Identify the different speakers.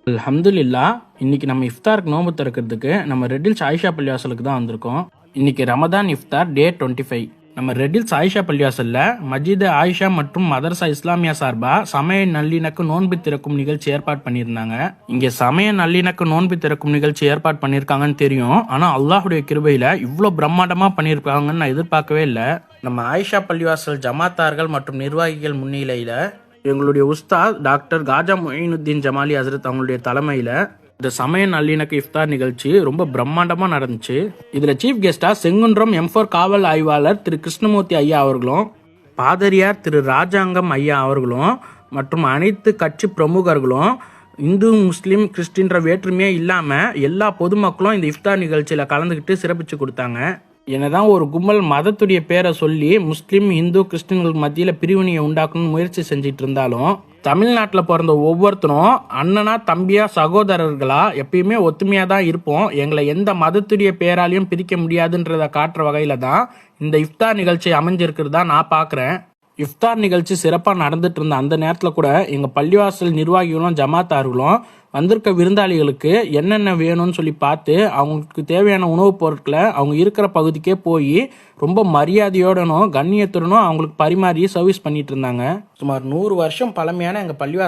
Speaker 1: அல்ஹம்துலில்லாஹ். இன்னைக்கு நம்ம இஃப்தாருக்கு நோன்பு திறக்கிறதுக்கு நம்ம ரெட்டில்ஸ் ஆயிஷா பள்ளிவாசலுக்கு தான் வந்திருக்கோம். இன்னைக்கு ரமதான் இஃப்தார் டே 25. நம்ம ரெட்டில்ஸ் ஆயிஷா பள்ளிவாசல்ல மஜித் ஆயிஷா மற்றும் மதரசா இஸ்லாமியா சார்பா சமய நல்லிணக்க நோன்பு திறக்கும் நிகழ்ச்சி ஏற்பாடு பண்ணியிருந்தாங்க. இங்க சமய நல்லிணக்க நோன்பு திறக்கும் நிகழ்ச்சி ஏற்பாடு பண்ணியிருக்காங்கன்னு தெரியும். ஆனா அல்லாஹுடைய கிருபையில இவ்வளோ பிரம்மாண்டமா பண்ணியிருக்காங்கன்னு நான் எதிர்பார்க்கவே இல்லை. நம்ம ஆயிஷா பள்ளிவாசல் ஜமாத்தார்கள் மற்றும் நிர்வாகிகள் முன்னிலையில எங்களுடைய உஸ்தாத் டாக்டர் காஜா மொயினுத்தீன் ஜமாலி ஹசரத் அவங்களுடைய தலைமையில் இந்த சமய நல்லிணக்க இஃப்தார் நிகழ்ச்சி ரொம்ப பிரம்மாண்டமாக நடந்துச்சு. இதில் சீஃப் கெஸ்டாக செங்குன்றம் M4 காவல் ஆய்வாளர் திரு கிருஷ்ணமூர்த்தி ஐயா அவர்களும், பாதிரியார் திரு ராஜாங்கம் ஐயா அவர்களும் மற்றும் அனைத்து கட்சி பிரமுகர்களும், இந்து முஸ்லீம் கிறிஸ்டின்ற வேற்றுமையே இல்லாமல் எல்லா பொதுமக்களும் இந்த இஃப்தார் நிகழ்ச்சியில் கலந்துக்கிட்டு சிறப்பிச்சு கொடுத்தாங்க. என்னதான் ஒரு கும்பல் மதத்துடைய பேரை சொல்லி முஸ்லீம் இந்து கிறிஸ்டின்களுக்கு மத்தியில் பிரிவினையை உண்டாக்கணும்னு முயற்சி செஞ்சிட்டு இருந்தாலும், தமிழ்நாட்டில் பிறந்த ஒவ்வொருத்தரும் அண்ணனா தம்பியா சகோதரர்களா எப்பயுமே ஒத்துமையாக தான் இருப்போம். எங்களை எந்த மதத்துடைய பேராலையும் பிரிக்க முடியாதுன்றதை காட்டுற வகையில தான் இந்த இஃப்தார் நிகழ்ச்சி அமைஞ்சிருக்கிறதா நான் பார்க்குறேன். இஃப்தார் நிகழ்ச்சி சிறப்பாக நடந்துட்டு இருந்த அந்த நேரத்தில் கூட எங்கள் பள்ளிவாசல் நிர்வாகிகளும் ஜமாத்தார்களும் வந்திருக்க விருந்தாளிகளுக்கு என்னென்ன வேணும்னு சொல்லி பார்த்து அவங்களுக்கு தேவையான உணவுப் பொருட்களை அவங்க இருக்கிற பகுதிக்கே போய் ரொம்ப மரியாதையோடனும் கண்ணியத்துடனும் அவங்களுக்கு பரிமாறி சர்வீஸ் பண்ணிட்டு இருந்தாங்க. சுமார் 100 வருஷம் பழமையான எங்கள் பள்ளிவாசல்